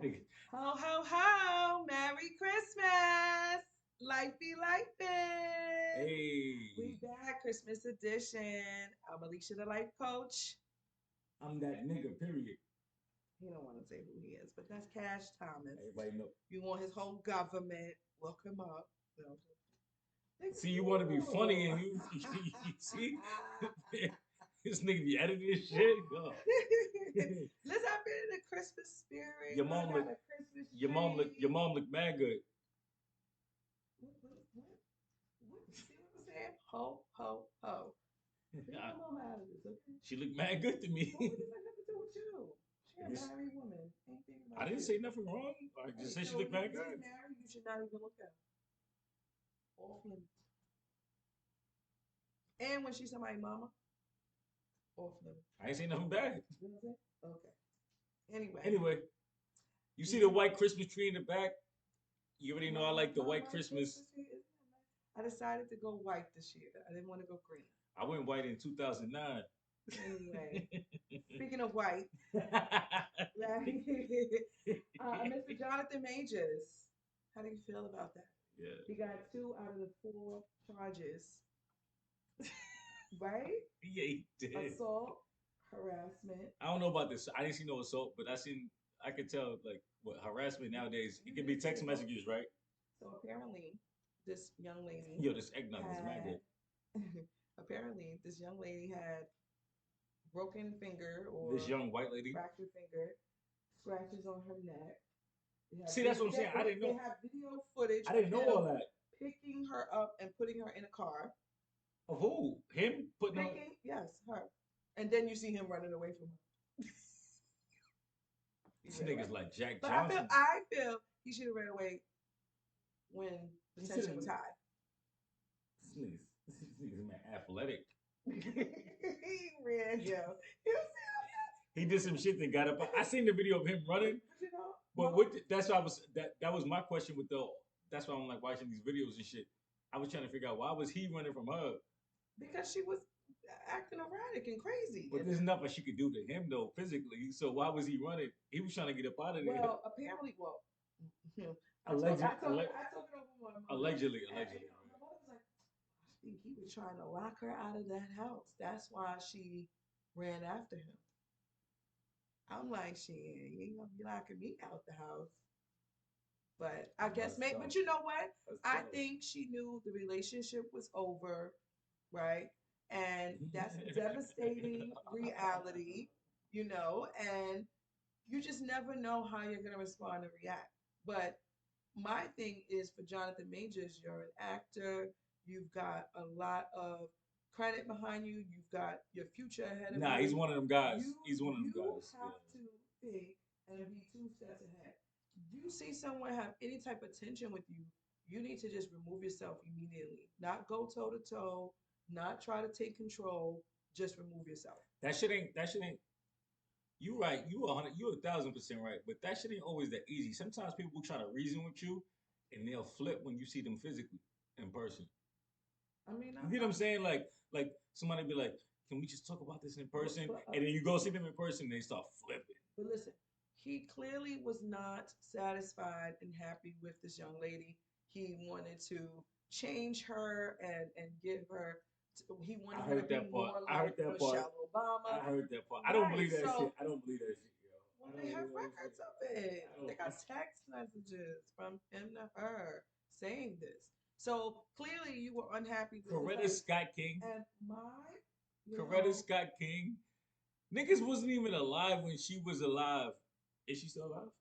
Ho, ho, ho. Merry Christmas. Life be life. We Hey, back, Christmas edition. I'm Alicia, the life coach. I'm that nigga, period. He don't want to say who he is, but that's Cash Thomas. Everybody know. You want his whole government. Look him up. No. See, you want to be funny and you see, this nigga be editing this shit. Yo. Listen, I've been in the Christmas spirit. Your I mom got look, a Christmas your tree. mom look mad good. What? You see what I'm saying? Ho, ho, ho. Leave my mama out of this, okay? She look mad good to What me. does that have to do with you? She a This, married woman. Ain't thinking I about didn't you. say nothing wrong. I just Right. said she So look mad because he's good. married, you should not even look at him. Off limits. And when she's somebody's mama, off limits. I ain't say nothing bad. You know what I'm saying? Okay. Anyway, Anyway, you see the you white Christmas tree in the back? You already know I like the my white white Christmas. Christmas tree, isn't that nice? I decided to go white this year. I didn't want to go green. I went white in 2009. Anyway, speaking of white, right? Mr. Jonathan Majors, how do you feel about that? Yeah, He got 2 out of the 4 charges, right? yeah, he did. Assault, harassment. I don't know about this. I didn't see no assault, but I seen. I could tell like what harassment nowadays. It You can be didn't see text the book? messages, right? So apparently, this young lady Yo, this eggnog is mad had good. apparently this young lady had broken finger This or young white lady. fractured finger, scratches on her neck. See, that's what I'm saying. I didn't They know. have video footage I of didn't know all him that. picking her up and putting her in a car. Of who? Him putting her. Picking, yes, her. And then you see him running away from her. He This ran away. nigga's like Jack But I feel Johnson. I feel he should have ran away when the He tension said was high. this nigga's man athletic. He ran, yo. You see He did some shit that got up. I seen the video of him running, but you know, but well, that's why I was that was my question with the. That's why I'm like watching these videos and shit. I was trying to figure out why was he running from her. because she was acting erratic and crazy. But there's nothing she could do to him though physically. So why was he running? He was trying to get up out of there. Well, apparently, well, Allegedly, I told it over my mother. allegedly, And, allegedly. my mother was like, I think he was trying to lock her out of that house. That's why she ran after him. I'm like, shit, you ain't gonna be locking me out the house. But I guess, That's maybe, but tough. you know what? That's I tough. think she knew the relationship was over, right? And that's a devastating reality, and you just never know how you're going to respond and react. But my thing is for Jonathan Majors, you're an actor, you've got a lot of credit behind you, you've got your future ahead of Nah, he's you. one of them guys. You He's one of them you guys. Yeah. have to think and be 2 steps ahead. You see someone have any type of tension with you, you need to just remove yourself immediately. Not go toe to toe, not try to take control, just remove yourself. That shit ain't. That shit ain't. You right. You 100. You 1,000% right. But that shit ain't always that easy. Sometimes people try to reason with you, and they'll flip when you see them physically in person. I mean, You get what I'm saying? Like somebody be like, "Can we just talk about this in person?" And then you go see them in person, and they start flipping. But listen, he clearly was not satisfied and happy with this young lady. He wanted to change her and give her. He I wanted her to heard be that part. more I heard like that part. Michelle Obama. I heard that part. I don't Right. believe that shit. So, I don't believe that shit, yo. well, I they don't have believe that records shit. of it. I They don't. got text messages from him to her saying this. So clearly, you were unhappy with his Coretta life. Scott King. And my, you Coretta know, Scott King. Niggas wasn't even alive when she was alive. Is she still alive?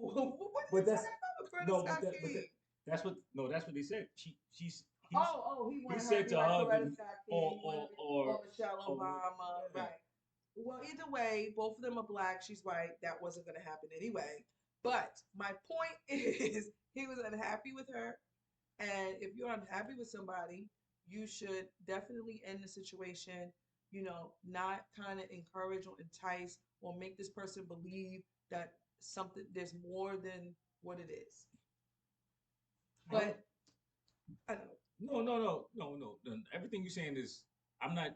what are But you that's talking about with Coretta no, Scott King? that's what no, that's what they said. He He wanted her to said be to like her Coretta Scott King, or Michelle or Obama, yeah. right? Well, either way, both of them are black. She's white. That wasn't going to happen anyway. But my point is, he was unhappy with her, and if you're unhappy with somebody, you should definitely end the situation. Not kind of encourage or entice or make this person believe that something there's more than what it is. I don't But I don't know. no. Everything you're saying is I'm not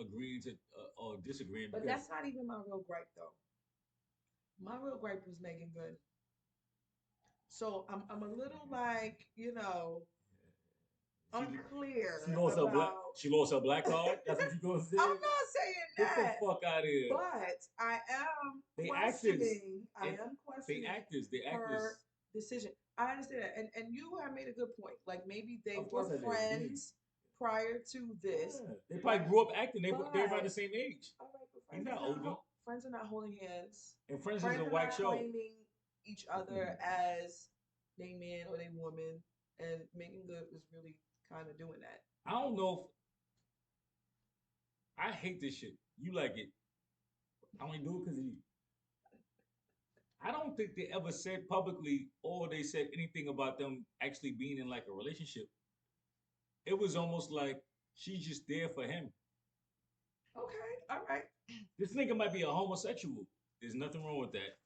agreeing to or disagreeing But because that's not even my real gripe, though. My real gripe was Megan Good. So I'm a little like, She she unclear lost her black about she lost her black card. That's what you gonna say? I'm not saying Get the that, fuck out of here. but They actors. I am They questioning actors. They her actors. decision. I understand that. And you have made a good point. Like maybe they Of were course I did. Me. friends prior to this, Yeah. They probably right? grew up acting. They're around the But same age. all right, but He's not older. friends are not holding hands. And Friends is Friends a are white not show. claiming each other as they man or they woman. And Megan Good was really kind of doing that. I don't know if I hate this shit. You like it. I only do it because of you. I don't think they ever said publicly or they said anything about them actually being in like a relationship. It was almost like she's just there for him. Okay, all right. This nigga might be a homosexual. There's nothing wrong with that.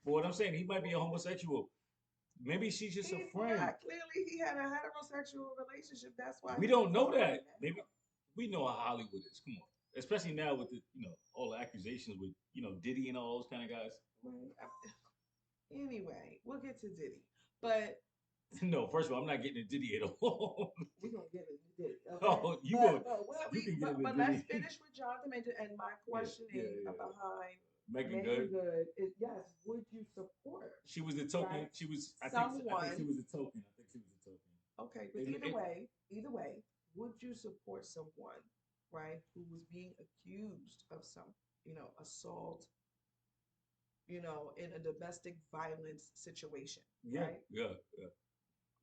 But what I'm saying, he might be a homosexual. Maybe she's just a He's friend. not. Clearly, he had a heterosexual relationship. That's why We he's don't know single right that. now. Maybe we know how Hollywood is. Come on, especially now with the all the accusations with Diddy and all those kind of guys. Right. Anyway, we'll get to Diddy, but No, first of all, I'm not getting a Diddy at all. we're gonna get into Diddy. Okay. Oh, you go. But what You we can get into but let's Diddy. finish with Jonathan Major and my Yeah, yeah, questioning yeah. behind Megan Megan Good. Good is yes, would you support She was the token. right She was. I think she someone? was a token. I think she was a token. Okay, but either way, would you support someone, right, who was being accused of some, assault, in a domestic violence situation, Yeah, right? yeah, yeah.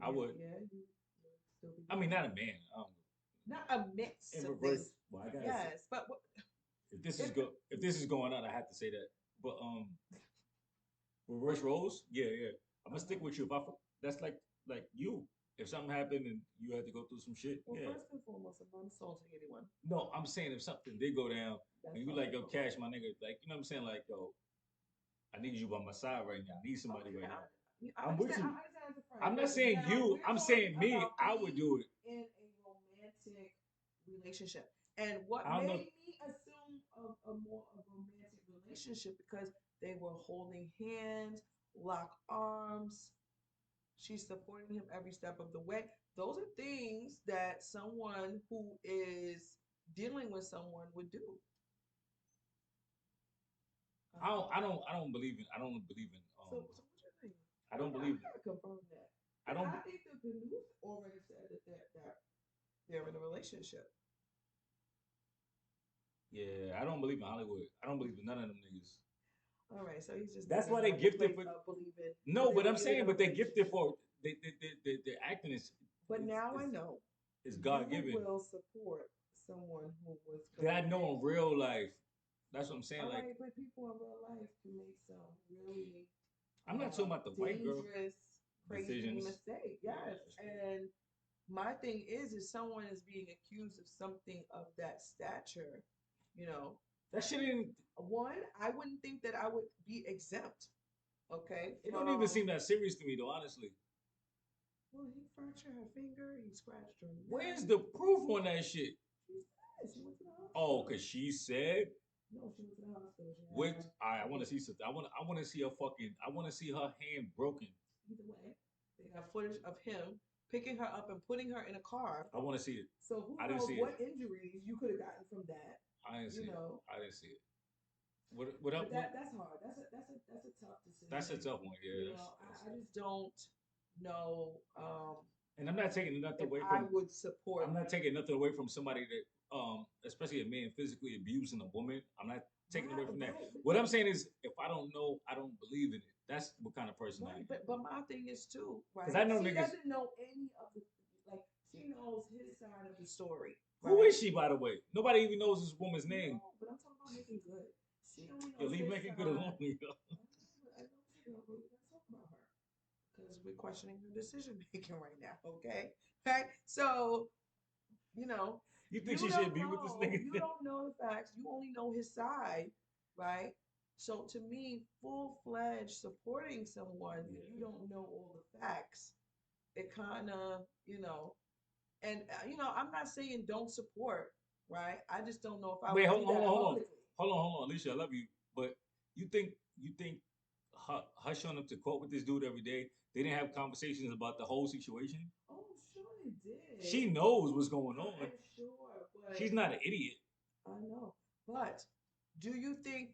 I Yeah, would. yeah, you would still be I doing mean, not a that. man. I don't Not a know. mix In of things. reverse. Well, I gotta say, Yes, but if if this is going on, I have to say that. But reverse roles. Yeah, yeah. I'm gonna stick uh-huh. with you. If I that's like you. If something happened and you had to go through some shit, Well, yeah. first and foremost, I'm not assaulting anyone. No, I'm saying if something did go down That's and you first like, and yo, Cash, foremost. my nigga, like, you know what I'm saying? Like, yo, I need you by my side right now. I need somebody Okay, right now. I I'm with understand. I you. understand as a friend, I'm not but saying now you. we're I'm talking saying me. about I would being do it. in a romantic relationship. And what I don't know. made me assume a more of a romantic relationship because they were holding hands, lock arms. She's supporting him every step of the way. Those are things that someone who is dealing with someone would do. I don't believe in. I don't believe in. So what you think? I don't We believe in. gotta confirm that I because don't. I think that the news already said that they're in a relationship. Yeah, I don't believe in Hollywood. I don't believe in none of them niggas. All right, so he's just That's living why they like a gifted place for. of believing that No, they but were I'm even saying, in a but they gifted relationship. for. The acting But is now I is, know is God you given. will support someone who was That I know convicted. in real life. That's what I'm saying. All Like, right, but people in real life can make some really I'm not talking about the white girl dangerous, crazy decisions. mistake. Yeah, Yes, that's true. and my thing is, if someone is being accused of something of that stature, you know, That shit ain't. one, I wouldn't think that I would be exempt. Okay, It don't even seem from that serious to me, though. Honestly, well, he fractured her finger, he scratched her where's neck. the proof on that shit? She said she went to the Oh, hospital. cause she said, No, she went to the hospital. She "Wait, had I a want to book. see something. I want to see her fucking. I want to see her hand broken. Either way, they got footage of him picking her up and putting her in a car. I want to see it. So who I didn't knows see it. what injuries you could have gotten from that? I didn't You see it. know, I didn't see it. What but up? What? that's hard. That's a tough That's a decision. tough one. Yeah, that's I just don't know and I'm not taking nothing if away I from. would support I'm not taking nothing away from somebody that, especially a man physically abusing a woman. I'm not taking away right, from that. right, What I'm saying is, if I don't know, I don't believe in it. That's what kind of person I right. am. But my thing is too, Because right? I know She niggas. doesn't know any of the like she knows his side of the story, Who right? is she, by the way? Nobody even knows this woman's name. No, but I'm talking about making good. She only Yo, knows leave his making good alone. side. Yo. I know it's a girl, but we're gonna talk about her because we're questioning her decision making right now. Okay, right? So you know, You think she should be with this you nigga? don't know the facts. You only know his side, right? So to me, full fledged supporting someone when you Yeah. don't know all the facts, it kind of, and I'm not saying don't support, right? I just don't know if I Wait, would do that hold on, publicly. hold on, Alicia. I love you, but you think her showing up to court with this dude every day. They didn't have conversations about the whole situation. Oh, sure they did. She knows what's going on. I'm sure, but She's not an idiot. I know. But do you think,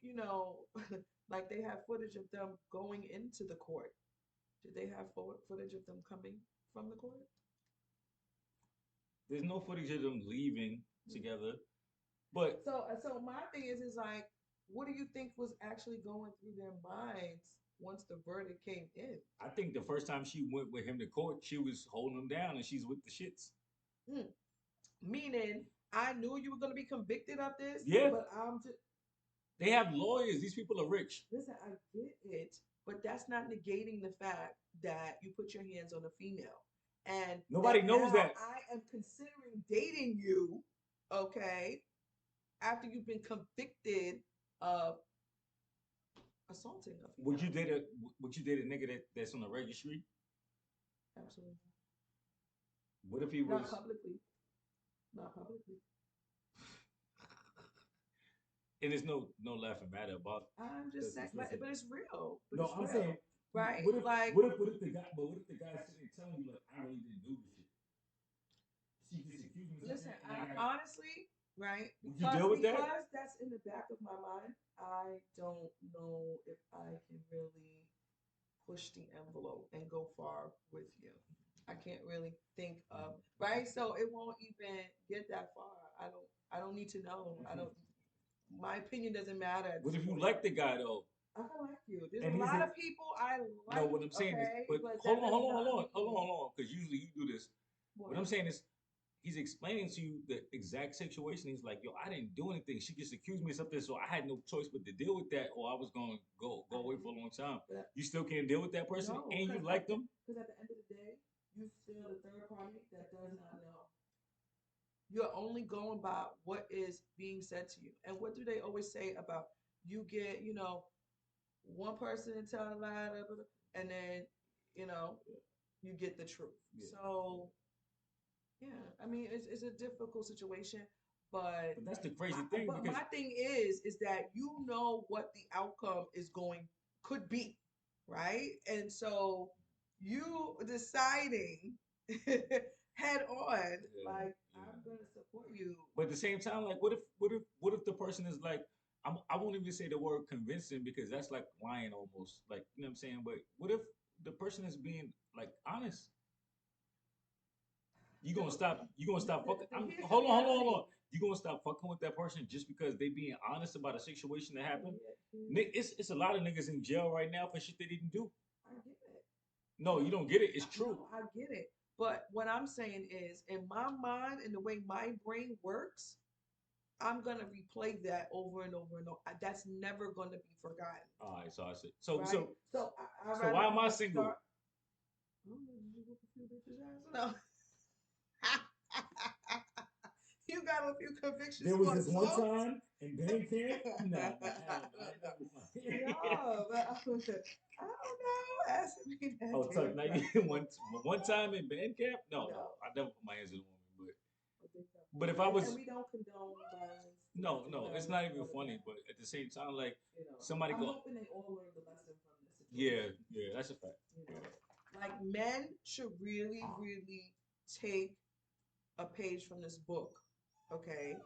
like they have footage of them going into the court? Did they have footage of them coming from the court? There's no footage of them leaving together. But so my thing is like, what do you think was actually going through their minds once the verdict came in? I think the first time she went with him to court, she was holding him down and she's with the shits. Hmm. Meaning, I knew you were going to be convicted of this, Yeah. but I'm just. They have lawyers. These people are rich. Listen, I get it, but that's not negating the fact that you put your hands on a female. And nobody that knows now that. I am considering dating you, okay, after you've been convicted of assaulting a female. Would you date a nigga that's on the registry? Absolutely. What if he was not publicly? Not publicly. And there's no laughing matter about. I'm just saying, but it's real. No, I'm saying, right? What if, like, what if the guy? But what if the guy's sitting there telling you like, I really didn't do this shit? She just accused me. Listen, honestly, right? Would you deal with that? Because that's in the back of my mind. I don't know if I can really push the envelope and go far with you. I can't really think of right, so it won't even get that far. I don't need to know. I don't. My opinion doesn't matter. What if you like the guy though? I like you. There's a lot of people I like. No, what I'm saying is, but hold on, because usually you do this. What I'm saying is, he's explaining to you the exact situation. He's like, yo, I didn't do anything. She just accused me of something, so I had no choice but to deal with that, or I was going to go away for a long time. You still can't deal with that person, and you like them? Because at the end of the day, you still the third party that does not know. You're only going by what is being said to you. And what do they always say about you get, one person to tell a lie, and then, you get the truth. Yeah. So, yeah, I mean, it's a difficult situation, but that's the crazy thing. But my thing is that you know what the outcome could be, right? And so you deciding head on, I'm gonna support you. But at the same time, like, what if the person is like, I won't even say the word convincing because that's like lying almost, like, you know what I'm saying. But what if the person is being like honest? You gonna stop fucking? Hold on. You gonna stop fucking with that person just because they being honest about a situation that happened? It's a lot of niggas in jail right now for shit they didn't do. I get it. No, you don't get it. It's true. No, I get it. But what I'm saying is, in my mind and the way my brain works, I'm gonna replay that over and over and over. That's never gonna be forgotten. All right, so I said, so why am I single? No. You got a few convictions. There was this one time in band camp. No, but I don't know. Ask me that. Oh, Tuck, now you one time in band camp? No, I never put my hands on a woman, but if I was, and we don't condone violence. No, it's not even funny. But at the same time, like somebody I'm hoping they all learn the lesson from this situation. Yeah, that's a fact. Like men should really, really take a page from this book. Okay,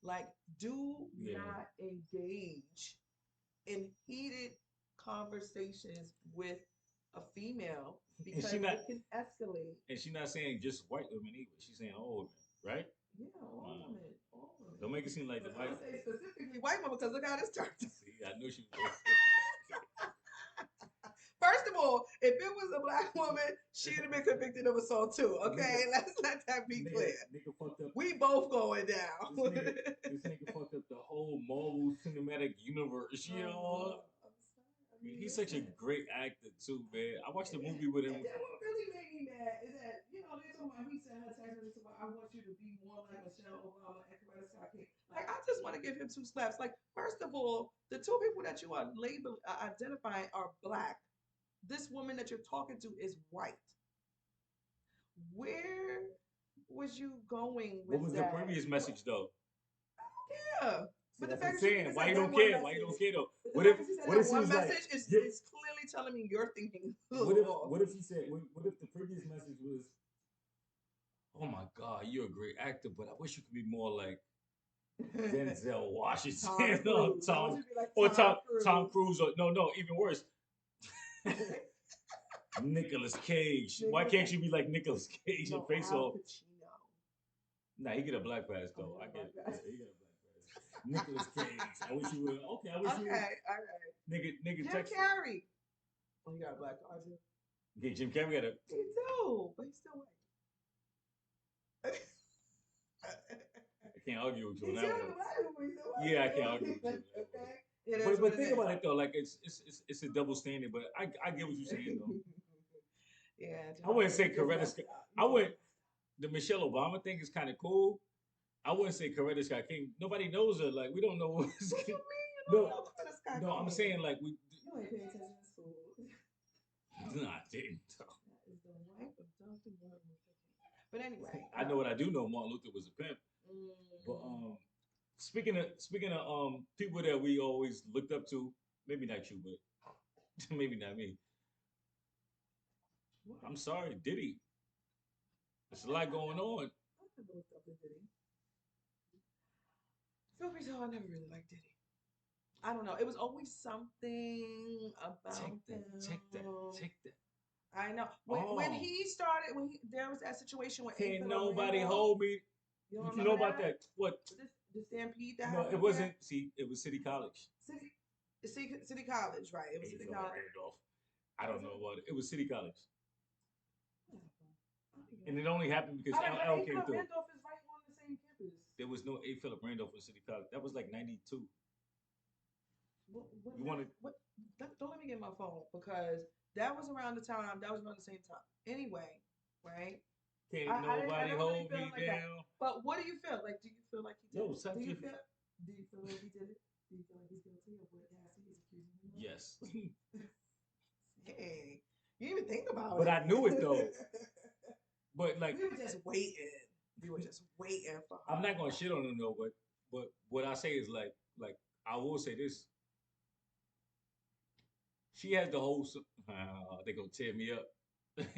like do not engage in heated conversations with a female because it can escalate. And she's not saying just white women either. She's saying all women, right? Yeah, all women. Don't make it seem like the white. I say specifically white women because look how this turned. See, I knew she was. First of all, if it was a black woman, she'd have been convicted of assault too. Okay, let's let that be clear. Nigga fucked up. We both going down. This nigga fucked up the whole Marvel Cinematic Universe, yo. He's such a great actor too, man. I watched the movie with him. And then what really made me mad is that they're talking about he sent her text message about I want you to be more like Michelle Obama and Coretta Scott King. Like I just want to give him 2 slaps. Like first of all, the 2 people that you are identifying are black. This woman that you're talking to is white. Where was you going with that? What was the previous message though? I don't care. But the fact I'm saying, why you don't care? Why you don't care though? What if his message is clearly telling me you're thinking a What little if off. what if she said what if the previous message was, "Oh my God, you're a great actor, but I wish you could be more like Denzel Tom Washington or Cruise. I want you to be like Tom Tom Cruise. Tom Cruise or no, even worse, Nicolas Cage. Why Nicolas can't Cage. you be like Nicolas Cage and No, face Al off? Pacino. Nah, he get a black pass Oh, though. you I don't get like it. that. Yeah, he get a black pass. Nicolas Cage. I wish you would. Okay, I wish you would. Okay, all right. Nigga, Jim Texas. Carrey. Oh, you got a black card too. Okay, Jim Carrey got a. He do, but he's still white. I can't argue with you on He's that still one. black, but he's still white. Yeah, I can't argue with you on that one. Okay. Yeah, that's what But it think is. about it though, like it's a double standard. But I get what you're saying though. Yeah, I wouldn't say you just Coretta messed Scott. up. I would. The Michelle Obama thing is kind of cool. I wouldn't say Coretta Scott King. Nobody knows her. Like we don't know what's. What you mean you No, don't know Coretta Scott no, I'm King? saying like we. You ain't paying attention to school. Nah, I didn't. That is the wife of Dr. Martin Luther King. But anyway, I know what I do know. Martin Luther was a pimp. But speaking of people that we always looked up to, maybe not you, but maybe not me. what? I'm sorry, Diddy. There's a lot going on. I never looked up to Diddy. Truth be told, I never really liked Diddy. I don't know. It was always something about Take him. that, take that, take that. I know. When Oh, he started, there was that situation with can't nobody hold me. You don't What you remember know about that? What? The stampede that No, happened it wasn't. See, it was City College. City College, right? It was Hey, City Phil College. Randolph. I don't Was know it? about it. It was City College, I don't think and it it only happened because was. L But came through. Randolph is right on the same campus. There was no A. Philip Randolph in City College. That was like '92. You wanted Don't let me get my phone because that was around the time. That was around the same time. Anyway, right? can't I nobody don't really hold feel me like that. down. But what do you feel like? Do you feel like he did? No, it? such Do you a feel? Do you feel like he did it? Do you feel like he's guilty of what Cassie is accusing him of? yes, Hey, you didn't even think about but it. I knew it though. But like, We were just waiting. We were just waiting for her. I'm not gonna shit on him though. But what I say is like I will say this. She has the whole. They gonna tear me up.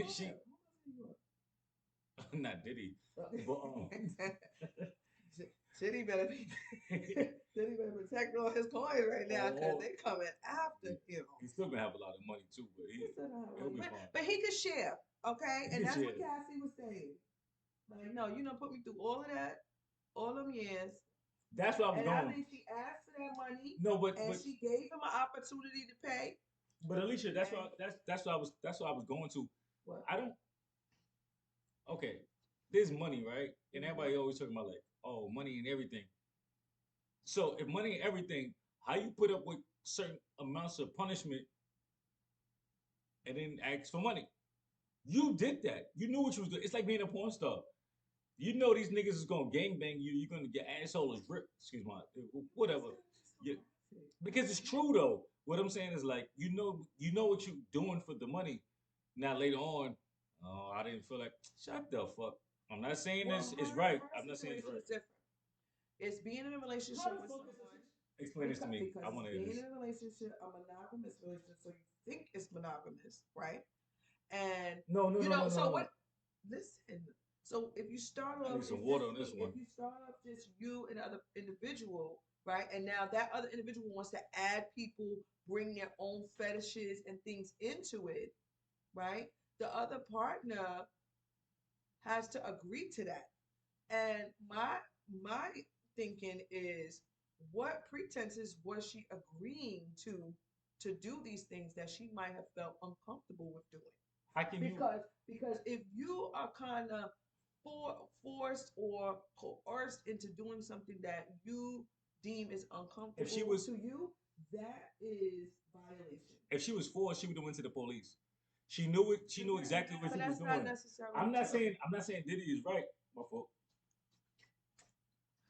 She not Diddy, but Diddy better be. Diddy better protect all his coins right now because they coming after him. He's still gonna have a lot of money too, but he'll be fine. But he could share, okay? He And could that's what share. Cassie was saying. Like, no, you done put me through all of that, all them years. That's where I was And I going. think she asked for that money. No, and she gave him an opportunity to pay. But Alicia, that's what I was going to. What? I don't. Okay, there's money, right? And everybody always talking about like, oh, money and everything. So if money and everything, how you put up with certain amounts of punishment and then ask for money? You did that. You knew what you was doing. It's like being a porn star. You know these niggas is gonna gangbang you. You're gonna get asshole is ripped. Excuse me, whatever. Yeah, because it's true though. What I'm saying is like you know what you doing for the money. Now later on, oh, I didn't feel like shut the fuck. I'm not saying this is right. I'm not saying it's right. Different. It's being in a relationship with someone. Explain this to me. Because I want to hear being this. in a relationship, a monogamous relationship, so you think it's monogamous, right? And No. so what? Listen. So if you start off, I need some water on this one. If you start off just you and other individual, right, and now that other individual wants to add people, bring their own fetishes and things into it, right? The other partner has to agree to that. And my thinking is, what pretenses was she agreeing to do these things that she might have felt uncomfortable with doing? How can Because if you are kind of forced or coerced into doing something that you deem is uncomfortable if she was to you, that is violation. If she was forced, she would have went to the police. She knew it. She knew exactly what she was doing. I'm not saying Diddy is right. My fault.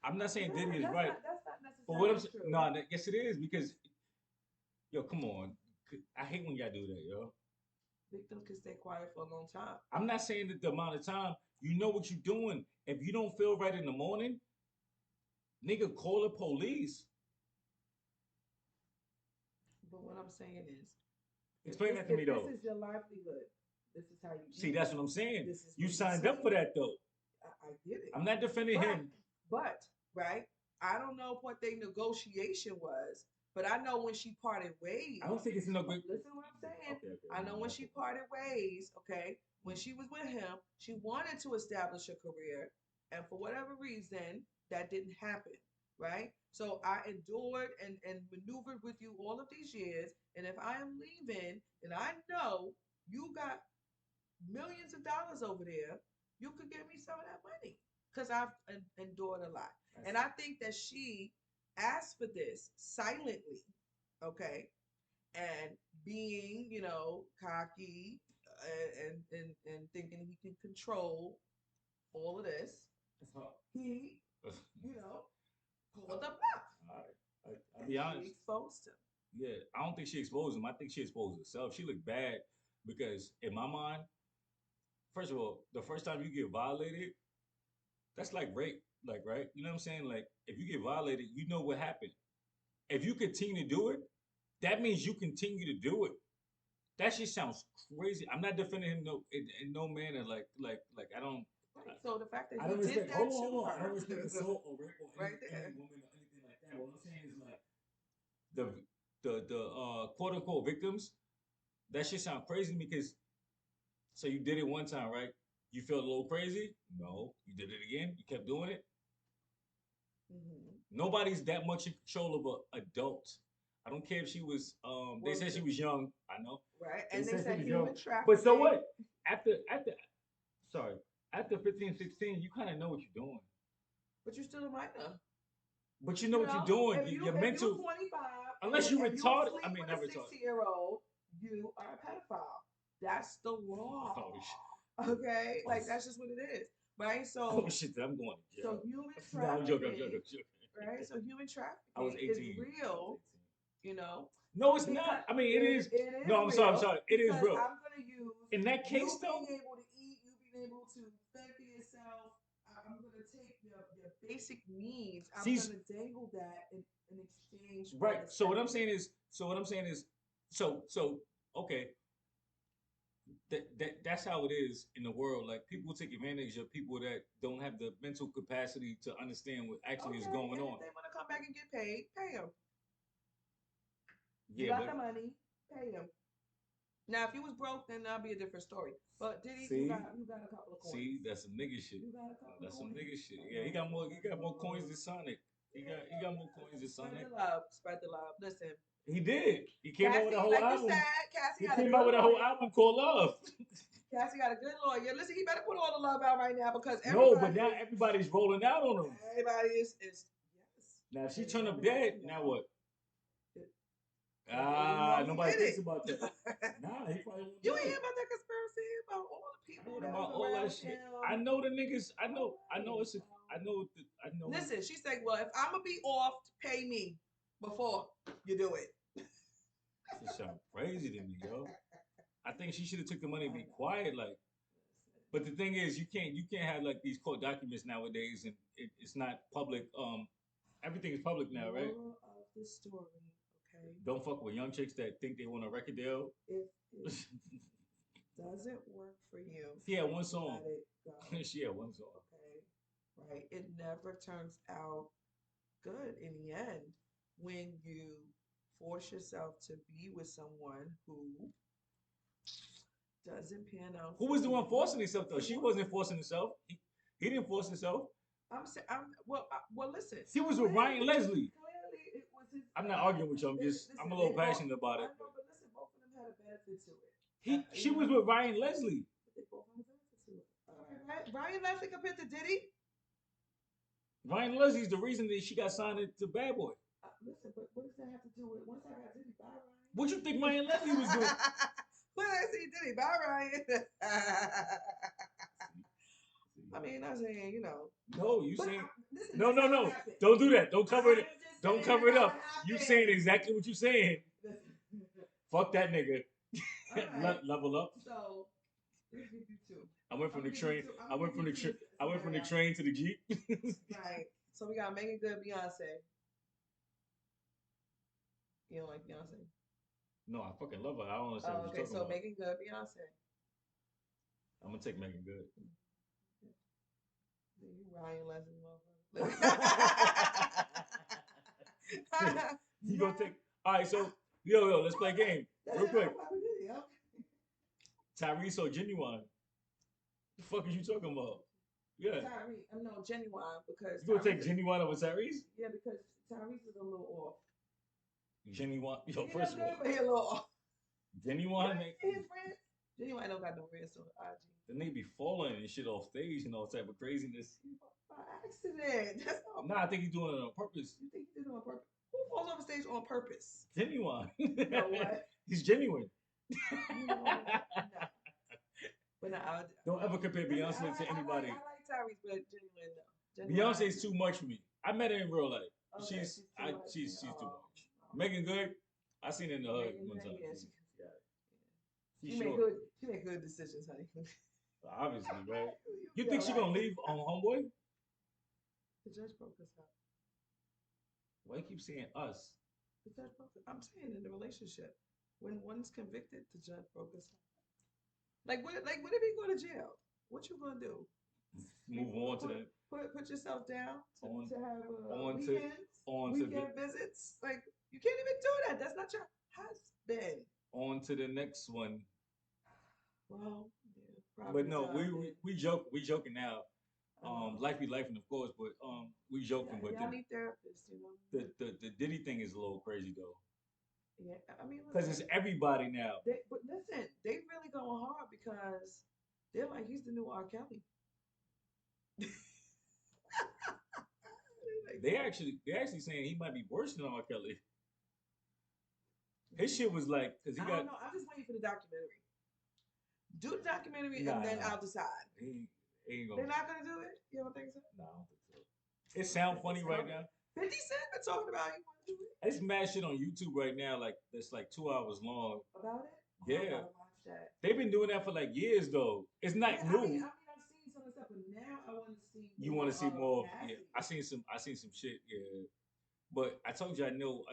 I'm not saying Diddy is right. That's not necessarily But what I'm saying, true. no, yes it is because, yo, come on. I hate when y'all do that, yo. Victims can stay quiet for a long time. I'm not saying that the amount of time. You know what you're doing. If you don't feel right in the morning, nigga, call the police. But what I'm saying is, Explain that to me If this though. is your livelihood, this is how you See, eat. that's what I'm saying. This is You where you signed up sleep. for that though. I get it. I'm not defending But him. but right, I don't know what their negotiation was, but I know when she parted I don't ways. think it's no great. Listen to what I'm saying. Okay, okay. I know when she parted ways. Okay, when she was with him, she wanted to establish a career, and for whatever reason, that didn't happen. Right. So I endured and maneuvered with you all of these years, and if I am leaving, and I know you got millions of dollars over there, you could give me some of that money because I've endured a lot. And I think that she asked for this silently, okay, and being, cocky and thinking he can control all of this, he, you know, pulled the bluff. All right. I'll And be she honest. exposed him. Yeah, I don't think she exposed him. I think she exposed herself. She looked bad because in my mind, first of all, the first time you get violated, that's like rape. Like, right? You know what I'm saying? Like, if you get violated, you know what happened. If you continue to do it, that means you continue to do it. That shit sounds crazy. I'm not defending him in no manner. Like I don't. Right. So the fact that I he don't did respect. that Hold to on. I her, don't respect assault or rape or right any there. woman or anything like that. What I'm saying is like the quote unquote victims. That shit sound crazy to me because so you did it one time, right? You felt a little crazy. No, you did it again. You kept doing it. Mm-hmm. Nobody's that much in control of a adult. I don't care if she was. They Well, said she was young. I know. right, They and they said she said was young. human But so trafficking. what? After sorry, after 15, 16, you kind of know what you're doing. But you're still a minor. But you know what you're doing. Your If you're mental, 25 unless you and you retarded. I sleep mean, with not a retarded. 60-year-old, you are a pedophile. That's the law. Oh shit. Okay, Oh, like that's just what it is, right? oh shit. I'm going to jail. So human No, I'm joking. I'm joking. trafficking, I'm joking. right? So human I was trafficking is 18. I was real, 18. you know, No, it's because not. I mean, it is. it is No, I'm sorry. I'm real sorry. It is because real. I'm gonna use In that you case, though, being able to eat, you being able to fend for yourself. I'm gonna take your basic needs. I'm see, gonna dangle that in exchange for right. the So what sex. I'm saying is, okay, that's how it is in the world. Like people take advantage of people that don't have the mental capacity to understand what actually is Okay, going and on. if they want to come back and get paid, pay them. You Yeah, got but the money, pay them. Now, if you was broke, then that'll be a different story. But Diddy, see, you got a couple of coins. see, that's some nigga shit. You got a couple of That's some coins. nigga shit. Yeah, he got more coins than Sonic. He got more coins than Spread Sonic. the love. Spread the love. Listen, He did. He came out with a Cassie, whole like you album. said, Cassie He got a came out good with a whole lawyer. album called Love. Cassie got a good lawyer. Listen, he better put all the love out right now because No, but now everybody's rolling out on him. everybody is yes. Now if she They turned love up him dead, now now. what? Nobody knows he Nobody did thinks it. about that. Nah, he probably won't You do ain't hear it. about that conspiracy about all the I people heard that about was all that around shit. him. I know the niggas. I know. I know Oh, it's. I know. I know. listen, she said, "Well, if I'm gonna be off, pay me before you do it." Shit sound crazy to me, yo. I think she should have took the money and be quiet, like. But the thing is, you can't have like these court documents nowadays, and it's not public. Everything is public now, right? Moral of the story, okay? Don't fuck with young chicks that think they want a record deal. If it doesn't work for you, She had one song. let it go. She had one song. Okay, right? It never turns out good in the end when you force yourself to be with someone who doesn't pan out. Who For was the you. one forcing himself though? She wasn't forcing herself. He didn't force himself. I'm saying, well. Listen, She was with Ryan Leslie. Clearly, it was his. I'm not arguing with you. I'm a little passionate about it. I know, but listen, both of them had a benefit to it. She was with Ryan Leslie. They both had a benefit to it. All right, Ryan Leslie compared to Diddy. Ryan Leslie's the reason that she got signed to Bad Boy. Listen, but what does that have to do with? Once I got Diddy, bye Ryan. What you think Ryan Leslie was doing? When I see Diddy, bye Ryan. I mean, I'm saying, No, you saying listen, no, no, no. Don't do that. Don't cover it. Don't cover it up. You saying exactly what you saying. Fuck that nigga. Right. Level up. So let's give you two. I went from the train. I went from the train to the Jeep. Right. So we got Megan Good, Beyonce. You don't like Beyonce? No, I fucking love her. I don't understand Oh, what you're okay. talking So about. Megan Good, Beyonce. I'm gonna take Megan Good. You Ryan Leslie You yeah. gonna take? All right, so yo, let's play a game real quick. Yeah. Tyrese or Genuine? The fuck is you talking about? Yeah, Tyrese, I'm no genuine because you gonna take Tyrese. Genuine over Tyrese? Yeah, because Tyrese is a little off. Genuine, yo, He first does of all, good, but he a little off. You Genuine, ain't man, see his friends? Genuine don't got no friends on IG. the nigga be falling and shit off stage and all type of craziness. By accident. That's not. Nah, I think he's doing it on purpose. You think he did it on purpose? Who falls off the stage on purpose? Genuine. No what? He's genuine. You know what? No. But no, Don't ever compare listen, Beyonce to anybody. I like Tyrese, but genuine no. Beyonce's too much for me. I met her in real life. Okay, she's too much. She's too Oh, much. Megan Good, I seen her in the hood Megan one Good, time. yeah, Yeah, she she's made short. good. She made good decisions, honey. Obviously, right? You You'll think be she all gonna right. leave on Homeboy? The judge broke us up. Why you keep saying us? The judge broke us. I'm saying in the relationship, when one's convicted, the judge broke us up. What if he go to jail? What you gonna do? Move on to the Put yourself down on to have on to weekends, on to the weekend visits. Like you can't even do that. That's not your husband. on to the next one. Well, yeah, But probably no, time then. we joking now. Life be life, and of course, but we joking. But y'all need therapists, you know. the Diddy thing is a little crazy though, Yeah, I mean, because it's everybody now. but listen, they really going hard because they're like he's the new R. Kelly. They actually saying he might be worse than R. Kelly. His shit was like, cause he I got don't know. I'm just waiting for the documentary. Do the documentary nah, and then nah. I'll decide. He ain't They're gonna. not gonna do it. You don't think so? Nah, I don't think so. It sound funny right now. 50 Cent been talking about he want to do it. It's mad shit on YouTube right now, like that's like 2 hours long. About it? Oh, I Yeah, gotta watch that. they've been doing that for like years though. It's not Yeah, new. I've seen some of the stuff, but now I want to see You more want to see of more? Yeah, Cassie. I seen some shit. Yeah, but I told you I know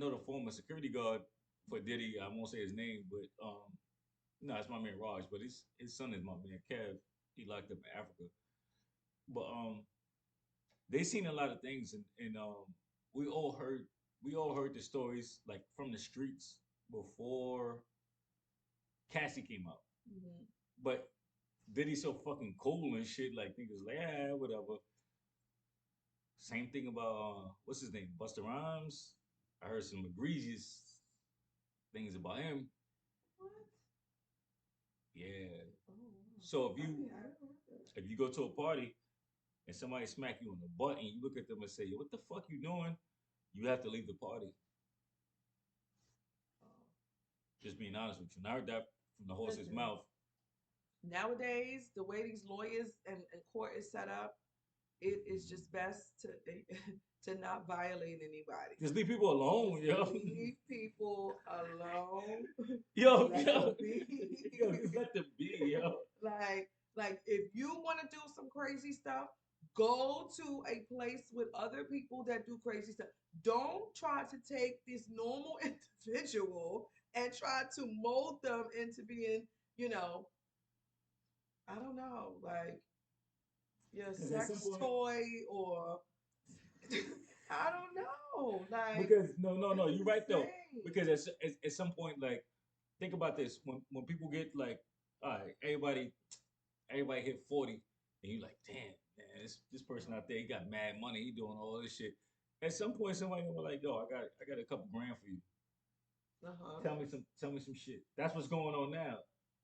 the former security guard for Diddy. I won't say his name, but no, it's my man Raj, but his son is my man Kev. He locked up in Africa, but they seen a lot of things, and we all heard we all heard the stories like from the streets before Cassie came out. Mm-hmm. But Diddy's so fucking cool and shit. Like niggas like, yeah, whatever. Same thing about what's his name, Busta Rhymes. I heard some egregious things about him. What? Yeah. Oh, wow. So I if you go to a party and somebody smack you on the butt and you look at them and say, "What the fuck you doing?" You have to leave the party. Oh. Just being honest with you. And I heard that from the horse's Listen, mouth. nowadays, the way these lawyers and court is set up, it is just best to to not violate anybody. Just leave people alone, Just yo. leave people alone. Yo, Let yo, them be. yo, just let them be, yo. like if you want to do some crazy stuff, go to a place with other people that do crazy stuff. Don't try to take this normal individual and try to mold them into being, you know, I don't know, like your Because at some sex point, toy or I don't know. Like because no, it's you're right though. insane. Because at some point, like, think about this: when people get like, all right, everybody hit 40, and you like, damn, man, this person out there, he got mad money, he doing all this shit. At some point, somebody gonna be like, yo, I got a couple grand for you. Uh-huh. Tell me some shit. That's what's going on now.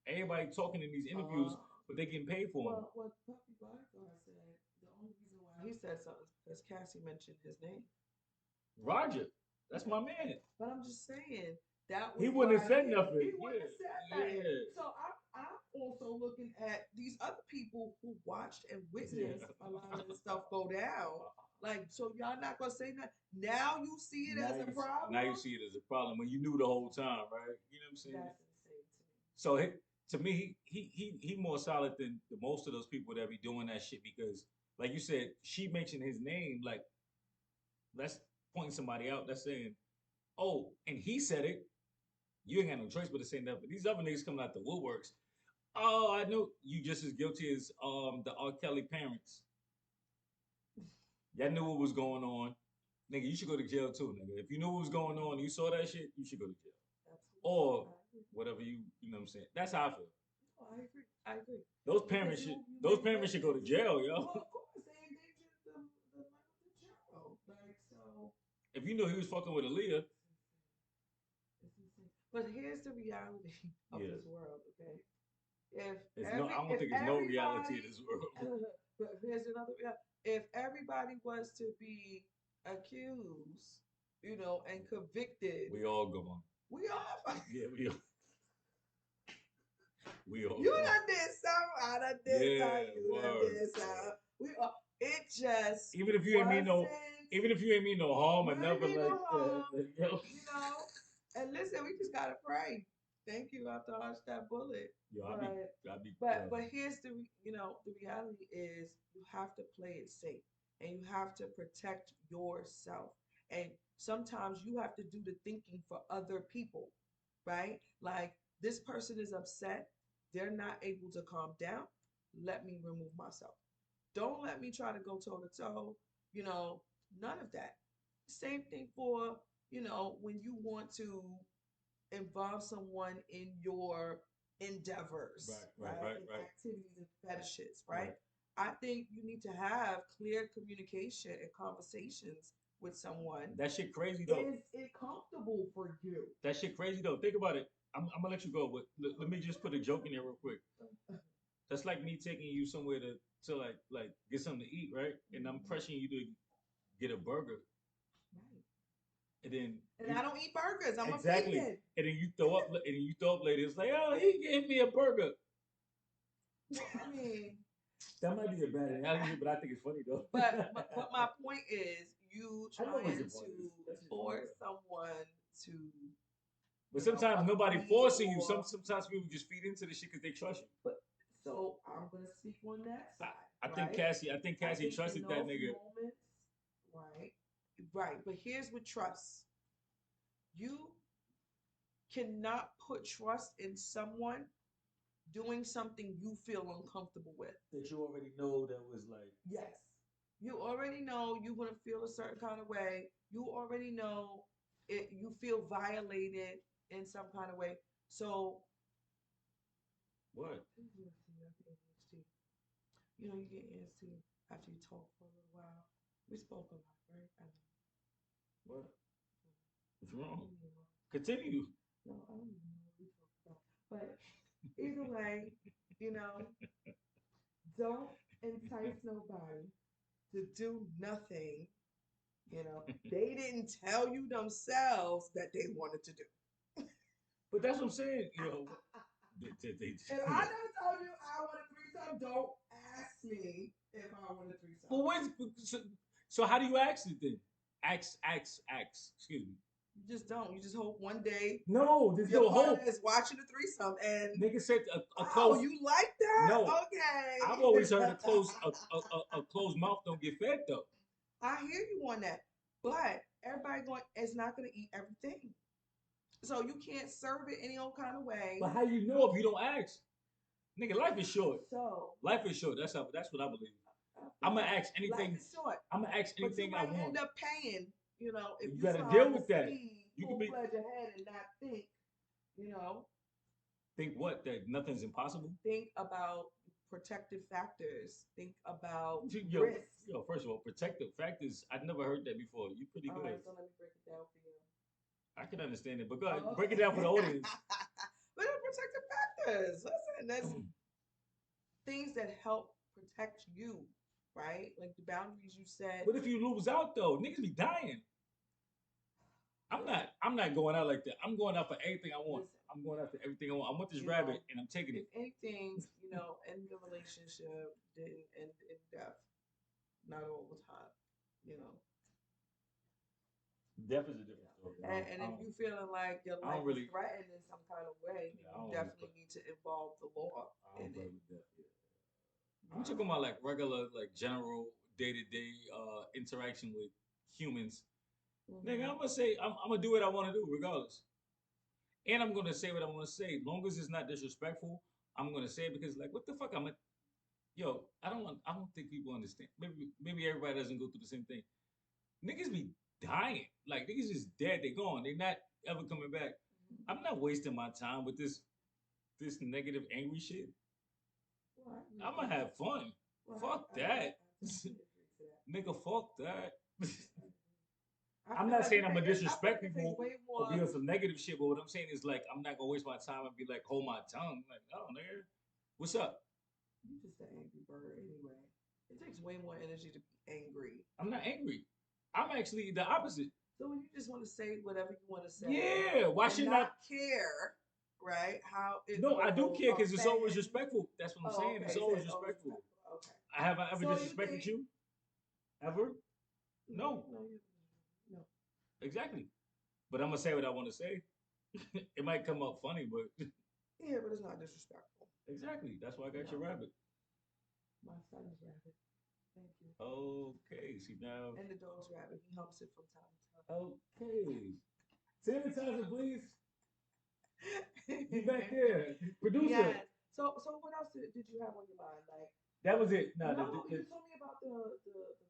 Everybody talking in these interviews, Uh, but they getting paid for them. well, what Puppy Blackguard said, the only reason why he said something is because Cassie mentioned his name. Roger, that's my man. But I'm just saying that was He wouldn't why have said he, nothing. he wouldn't have said Yeah, that. So I'm also looking at these other people who watched and witnessed yeah. a lot of this stuff go down. Like, so y'all not gonna say that. Now you see it as a problem. Now you see it as a problem when you knew the whole time, right? You know what I'm saying? That's insane to me. So to me, he more solid than the most of those people that be doing that shit because, like you said, she mentioned his name. Like that's pointing somebody out. That's saying, Oh, and he said it. You ain't got no choice but to say nothing. These other niggas coming out the woodworks. Oh, I know you just as guilty as the R. Kelly parents. Y'all knew what was going on. Nigga, you should go to jail too, nigga. If you knew what was going on and you saw that shit, you should go to jail. Absolutely. Or I agree. whatever you know what I'm saying. That's how I feel. No, I agree. I agree. Those Because parents should you those make parents should go to witness. jail, Well, yo. of course, they endangered the life of the child. Like, so. If you know he was fucking with Aaliyah, It's insane. But here's the reality of yeah. this world, okay? If It's no I every don't if think it's no reality in everybody this world. but here's another reality. If everybody was to be accused, and convicted, We all go on. we all Yeah, we all you go on. done did some, I done did some, Yeah, you done word. did some. We all it just Even if you ain't mean wasn't no even if you ain't mean no harm you or ain't never mean no like that. harm, Like, yo. you know. And listen, we just gotta pray. Thank you, I dodged that bullet. Yo, I be But here's the reality is you have to play it safe and you have to protect yourself. And sometimes you have to do the thinking for other people, right? Like this person is upset, they're not able to calm down. Let me remove myself. Don't let me try to go toe to toe, you know, none of that. Same thing for, when you want to involve someone in your endeavors, right? In right. activities and fetishes, Right. right? I think you need to have clear communication and conversations with someone. That shit crazy though. Is it comfortable for you? That shit crazy though. Think about it. I'm gonna let you go, but let me just put a joke in there real quick. That's like me taking you somewhere to like get something to eat, right? And I'm pressuring you to get a burger, Right. and then And I don't eat burgers. I'm exactly, a vegan. and then you throw up later. It's like, oh, he gave me a burger. Well, I mean, That might be a bad analogy, but I think it's funny though. but my point is, you I know what trying your point to is. That's just funny force though. someone to, But sometimes nobody agree forcing you. or Sometimes people just feed into the shit because they trust you. but so I'm gonna speak on that I, side, I think right? Cassie. I think I Cassie think in trusted that those nigga. moments, right, right. But here's what trust: you cannot put trust in someone doing something you feel uncomfortable with. That you already know that was like. Yes, you already know you're gonna feel a certain kind of way. You already know it. You feel violated in some kind of way. So What? You get antsy after you talk for a little while. We spoke a lot, right? I know. What? What's wrong? I don't even know. Continue. No, I don't even know what we talked about. But either way, you know, don't entice nobody to do nothing. They didn't tell you themselves that they wanted to do. But that's what I'm saying. If I never told you I want a threesome, don't ask me if I want a threesome. Well, so how do you ask it then? Ask. Excuse me. You just don't. You just hope one day No, there's your no partner hope. is watching the threesome and Nigga said a oh, close. you like that? No, Okay. I've always heard a closed mouth don't get fed though. I hear you on that, but everybody going is not going to eat everything, so you can't serve it any old kind of way. But how you know if you don't ask? Nigga, life is short. So Life is short. That's what I believe. I'm gonna ask anything. life is short. I'm gonna ask But you anything I might want. end up paying. If You you gotta trying deal to with that. see You can full be fledged ahead and not think. You know, think what that nothing's impossible. think about protective factors. Think about Yo, risk. first of all, protective factors. I've never heard that before. You pretty All good. right, so let me break it down for you. I can understand it, but go ahead, Oh, break it okay. down for the audience. But they're protective factors. Listen, that's things that help protect you, right? Like the boundaries you set. What if you lose out though? Niggas be dying. I'm not going out like that. I'm going out for everything I want. Listen, I'm going after everything I want. I want this you rabbit know, and I'm taking if it. anything, in the relationship didn't end in death. Not all the time, you know. Death is a different story. And if you feeling like your I life don't is really. threatened in some kind of way, Yeah, I you don't really definitely need to involve the law I don't in play it. with death. Yeah. I'm talking about like regular, like general day to day interaction with humans. Nigga, Mm-hmm. I'm gonna do what I want to do regardless, and I'm gonna say what I want to say. Long as it's not disrespectful, I'm gonna say it because like, what the fuck? Yo, I don't think people understand. Maybe everybody doesn't go through the same thing. Niggas be dying. Like niggas just dead. They gone. They not ever coming back. I'm not wasting my time with this negative, angry shit. Well, I agree I'm to gonna that. have fun. Well, Fuck I that. definitely agree to that. Nigga, fuck that. I I'm feel not like saying I'm gonna I feel like disrespect it takes people way or more. be on some negative shit, but what I'm saying is like I'm not gonna waste my time and be like, hold my tongue. Like, oh nigga, what's up? You just an angry bird anyway. It takes way more energy to be angry. I'm not angry. I'm actually the opposite. So when you just want to say whatever you want to say Yeah, why and shouldn't I? not care, right? How it No, I do will care because it's always offend. respectful. That's what I'm Oh, saying. okay. It's You said always it's always respectful. respectful. Okay. Have I ever So you disrespected think you? Ever? no, No, no, no. exactly. But I'm gonna say what I want to say. It might come up funny, but Yeah, but it's not disrespectful. exactly. That's why I got your No, rabbit. my son is rabbit. Thank you. Okay, see now. And the dog's rabbit. He humps it from time Okay. Sanitizer, please. You to back time. there, producer. Yes. So what else did you have on your mind? Like, That was it. No, no, you told me about the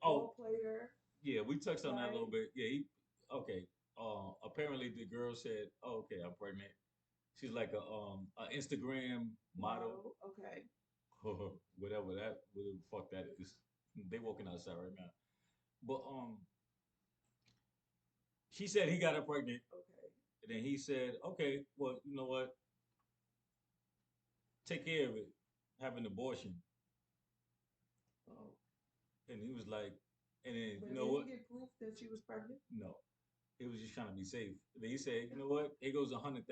oh ball player, yeah, we touched on that a right? little bit. Yeah, okay. Apparently the girl said, oh, "Okay, I'm pregnant." She's like a Instagram model, Model. Okay. whatever the fuck that is. They walking outside right now, but she said he got her pregnant, Okay. and then he said, "Okay, well, you know what? Take care of it. Have an abortion." Oh. And he was like, and then But you know did he what? get proof that she was pregnant? No, he was just trying to be safe. Then he said, you know what? It goes 100,000.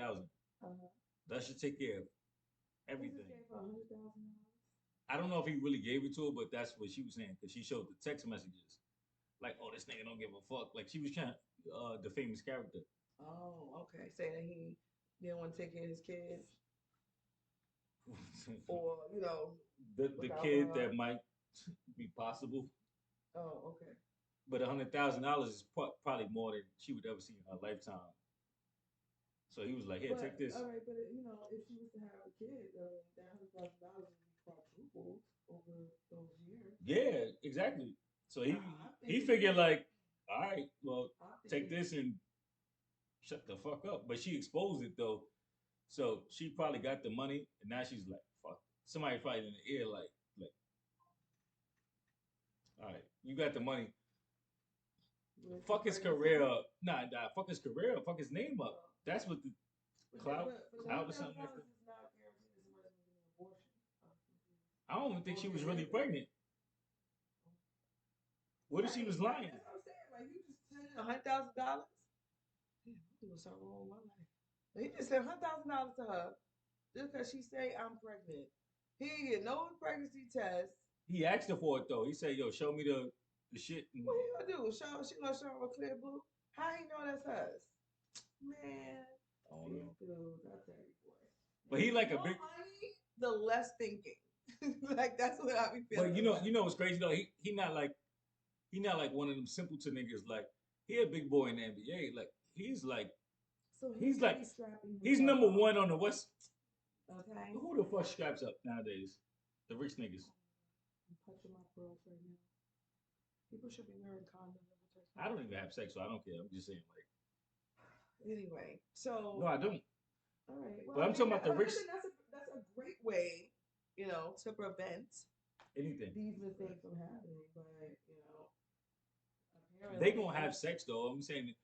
Uh-huh. That should take care of He just everything. gave her $100,000. I don't know if he really gave it to her, but that's what she was saying because she showed the text messages. Like, oh, this nigga don't give a fuck. Like she was trying to defame his character. Oh, okay. Saying that he didn't want to take care of his kids, or The without kid her. that might be possible, Oh, okay. but $100,000 is probably more than she would ever see in her lifetime. So he was like, here, take But this. all right, but if she was to have a kid, that $100,000 would be quadrupled over those years. Yeah, exactly. So I'm he thinking figured like, all right, well, I'm take thinking this and shut the fuck up. But she exposed it though, so she probably got the money, and now she's like, fuck. Somebody probably in the ear like, all right, you got the money. with the Fuck his pregnancy. career up. Nah. Fuck his career up. Fuck his name up. Well, That's what the but that, cloud but the cloud hundred or thousand something like dollars that. is not guaranteed as much as getting an abortion. I'm confused. I don't even think Or she was get really pregnant. pregnant. What if she was Right. Like lying? that's what I'm saying. Like you just said $100,000. Yeah, I'm doing something wrong with my life. Like, he just said $100,000 to her just because she say I'm pregnant. He didn't get no pregnancy test. He asked her for it though. He said, "Yo, show me the shit." And What he gonna do? She gonna show him a clear blue? How he know that's hers? Man, I don't these know. dudes, I tell you, boy. But he The like a more big. money, the less thinking. Like that's what I be But feeling like. you know what's crazy though? He not like one of them simpleton niggas. Like he a big boy in the NBA. Like So he's he's like really strapping he's himself number up. one on the West. Okay. Who the fuck straps up nowadays? The rich niggas. I'm touching my pearls right now. People should be wearing condoms every I time. don't even have sex, so I don't care. I'm just saying, like, Anyway, no, so I don't. all right. Well, But I I'm mean, talking about the like I rich said, that's a great way, to prevent anything. these mistakes from happening. But They apparently, gonna have sex though. I'm saying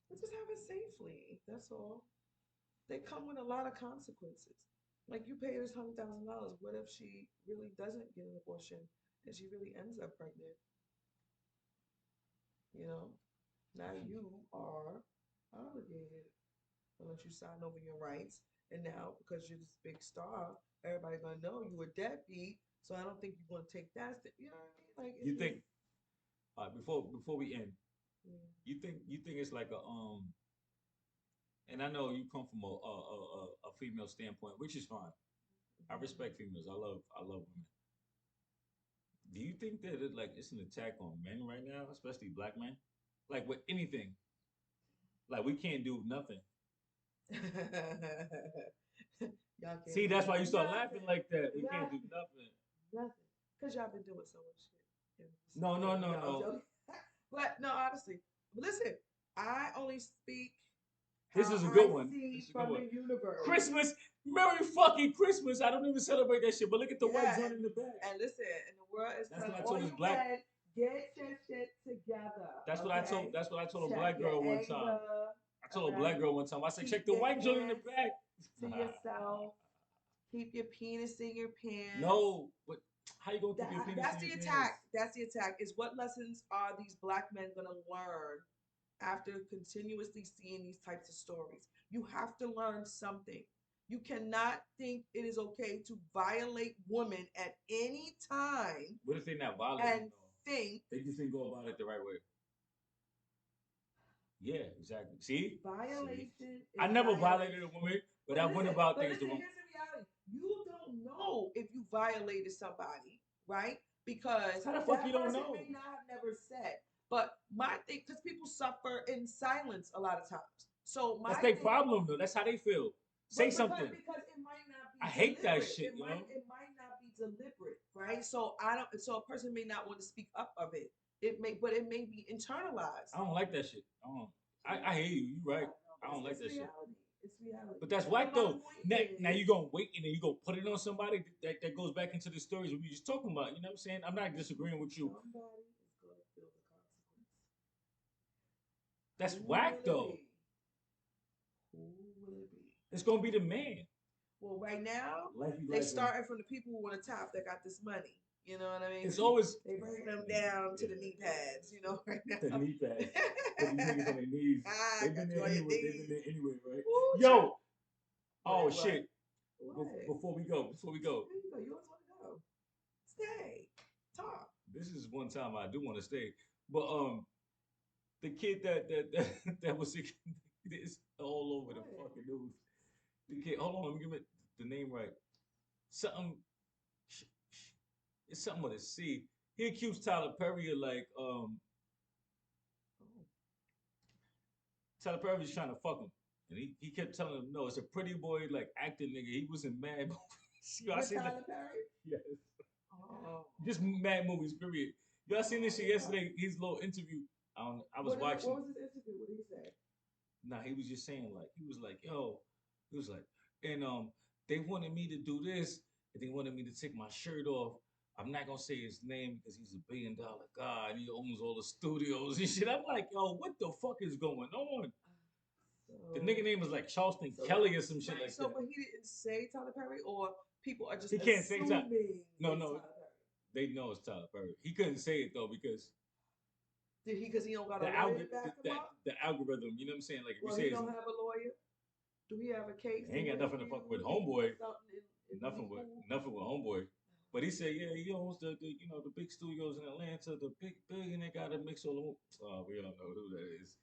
but just have it safely. That's all. They come with a lot of consequences. Like you pay this $100,000. What if she really doesn't get an abortion and she really ends up pregnant? You know, now you are obligated unless you sign over your rights. And now because you're this big star, everybody gonna know you a deadbeat. So I don't think you're gonna take that step. You know what I mean? Like it's you just think before we end, yeah. you think it's like a and I know you come from a female standpoint, which is fine. I respect females. I love women. Do you think that it's an attack on men right now, especially black men? Like with anything. Like we can't do nothing. Y'all See, can't do that's why you start laughing nothing. like that. We can't do Nothing. nothing. Nothing. Because y'all been doing so much shit. No, no, no, No, I'm no. joking. But no, honestly. But listen, I only speak This how is a I good one. This see is a good from one. the universe. Christmas, Merry fucking Christmas. I don't even celebrate that shit, but look at the white Yeah, joint in the back. and listen, and the world is That's telling what I all told this you black. men, get your shit together. That's what I told. Okay? That's what I told a Check black your girl one time. anger. I All told a black right. girl one time. I said, check Keep the your white joint in the hands back. to yourself. Keep your penis in your pants. No, but how you gonna keep your penis That's in the your pants? attack. That's the attack. Is what lessons are these black men gonna learn after continuously seeing these types of stories? You have to learn something. You cannot think it is okay to violate women at any time What if they not violating and though? think They just didn't go about it the right way. Yeah, exactly. See, see. violation I is never violated a violation. woman, but I went about But things the listen, wrong. here's the reality. You don't know if you violated somebody, right? Because How the fuck you that don't person know? may not have never said. But my thing, because people suffer in silence a lot of times. So That's my their thing, problem though. That's how they feel. Say but because something. because it might not I be hate that deliberate. shit, yo. It might not be deliberate, right? So I don't. So a person may not want to speak up of it. It may, but it may be internalized. I don't like that shit. I don't. I hear you. You Yeah, right. no, I but don't like it's that shit. reality. It's reality. But that's But whack my though. point Now is, you gonna wait and then you gonna put it on somebody that goes back into the stories we were just talking about. You know what I'm saying? I'm not disagreeing with you. somebody is going to feel the consequence. That's Who whack will it though. be? Who will it be? It's gonna be the man. Well, right now, Life you they life and starting from the people who on the top that got this money. You know what I mean? it's always They bringing them yeah, down to yeah, the knee yeah, pads. You know, right now. the knee pads. Put these niggas on their knees. I They've been got you there on your anyway. They've been knees. there anyway, right? Ooh, child. Yo, oh What? shit. What? Before we go, There you go. You always want to go. Stay. Talk. this is one time I do want to stay. But the kid that was it's all over the What? fucking news. The kid, hold on, let me give it the name right. Something, it's something with a C. He accused Tyler Perry of like, Oh. Tyler Perry was trying to fuck him, and he kept telling him, no, it's a pretty boy like acting nigga. He was in mad movies. Yo, I With seen that. Tyler Perry? Yes, Oh. just mad movies. Period. Yo, I seen this shit Oh. yesterday. His little interview. I was What watching. was his interview? What did he say? Nah, he was just saying like he was like, yo, he was like, and they wanted me to do this, and they wanted me to take my shirt off. I'm not gonna say his name because he's $1 billion guy and he owns all the studios and shit. I'm like, yo, what the fuck is going on? The nigga So, name was like Charleston so Kelly or some shit right. like So, that. but he didn't say Tyler Perry, or people are just He can't say Tyler. assuming No, it's no, Tyler Perry. they know it's Tyler Perry. He couldn't say it though because Did he? Because he don't got a the lawyer to algorithm, back him up. the algorithm. You know what I'm saying? Like if you Well, say he his, don't have a lawyer. Do he have a case he ain't got nothing to against fuck you with if he homeboy. did something in Nothing with legal? homeboy. But he said, yeah, he owns the you know the big studios in Atlanta, the big billionaire got to mix all the. Oh, we don't know who that is.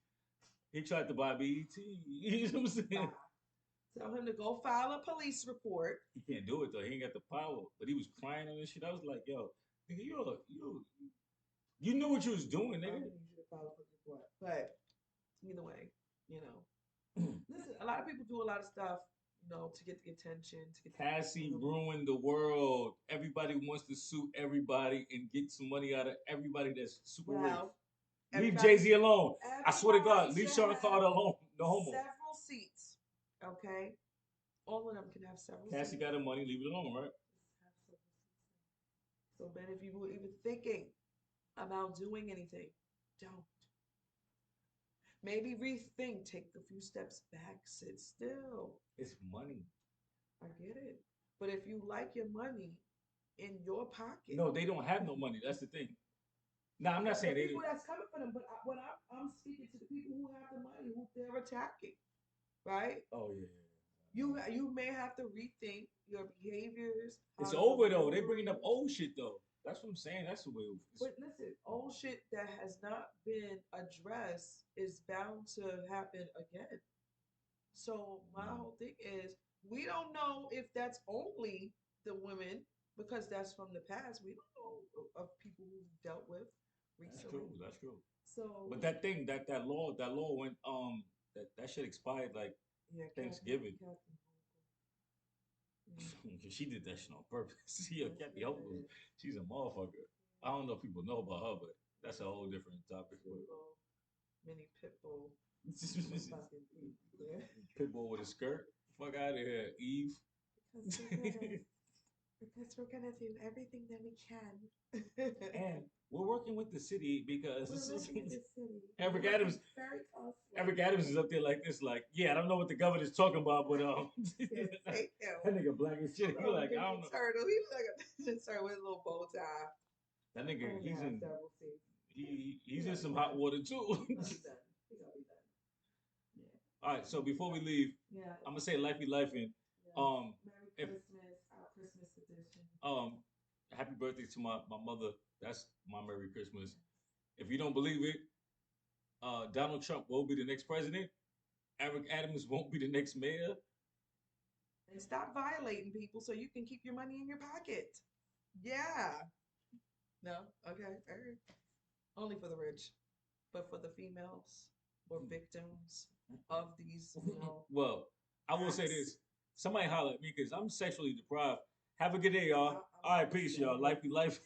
He tried to buy BET. You know what I'm saying? Bye. Tell him to go file a police report. He can't do it though. He ain't got the power. But he was crying and shit. I was like, yo, nigga, you knew what you was doing, I nigga. don't need you to file a police report. But either way, you know. Listen, a lot of people do a lot of stuff, to get the attention, to get Cassie the ruined the world. Everybody wants to sue everybody and get some money out of everybody that's super rich. well, Leave Jay Z alone. I swear to everybody God, leave should Sean have Carter alone. No homo. several seats. Okay, all of them can have several Cassie seats. got her money. Leave it alone, right? Have several seats. So, Ben, if you were even thinking about doing anything, don't. Maybe rethink, take a few steps back, sit still. It's money. I get it. But if you like your money in your pocket, No, they don't have no money. That's the thing. Now I'm not the saying they. people that's coming for them, but when I'm speaking to the people who have the money, who they're attacking, right? Oh yeah, yeah. You may have to rethink your behaviors, how It's you're over though. They bringing up maneuvering. old shit though. That's what I'm saying. That's the way. But listen, old shit that has not been addressed is bound to happen again. So my Mm. whole thing is we don't know if that's only the women because that's from the past. We don't know of people who dealt with. That's true. recently. That's true. So But that thing, that law went that shit expired like yeah, Thanksgiving. Captain yeah, She did that shit on purpose. She a that's Kathy what Hope it was, is. she's a motherfucker. I don't know if people know about her, but that's a whole different topic. Cute little mini pit bull But fucking yeah. Pitbull with a skirt. Fuck out of here, Eve. Because we're gonna because we're gonna do everything that we can. And we're working with the city because We're working with the city. Eric We're working Adams. very closely. Eric Adams is up there like this, like, yeah, I don't know what the governor's talking about, but Yeah, that take him. nigga black as shit. He Oh, like, I Ninja don't know. Turtle. He look like a Ninja Turtle with a little bow tie. That nigga, Oh he's yeah, in several seasons. he's in some hot water too. He gonna be done. He gonna be done. Yeah. All right, so before we leave, Yeah. I'm gonna say life be life in. Yes. Um, Merry if Christmas, our Christmas edition. happy birthday to my mother. That's my Merry Christmas. If you don't believe it, Donald Trump will be the next president. Eric Adams won't be the next mayor. And stop violating people so you can keep your money in your pocket. Yeah. No. Okay. All right. Only for the rich, but for the females or victims of these, Well, I will say acts. this. Somebody holler at me because I'm sexually deprived. Have a good day, y'all. I'm All right, gonna peace, say, y'all. Life be life.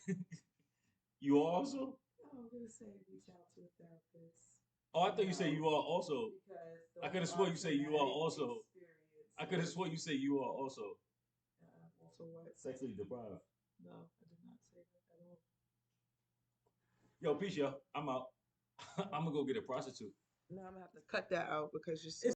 You are also? I'm gonna say reach out to a therapist. Oh, I thought you said you are also. Because I those could have are swore you say you are traumatic also. I could have experiences. swore you say you are also Also what? sexually deprived. No, I did not say that at all. Yo, peace, y'all. I'm out. I'm gonna go get a prostitute. Now I'm gonna have to cut that out because you're so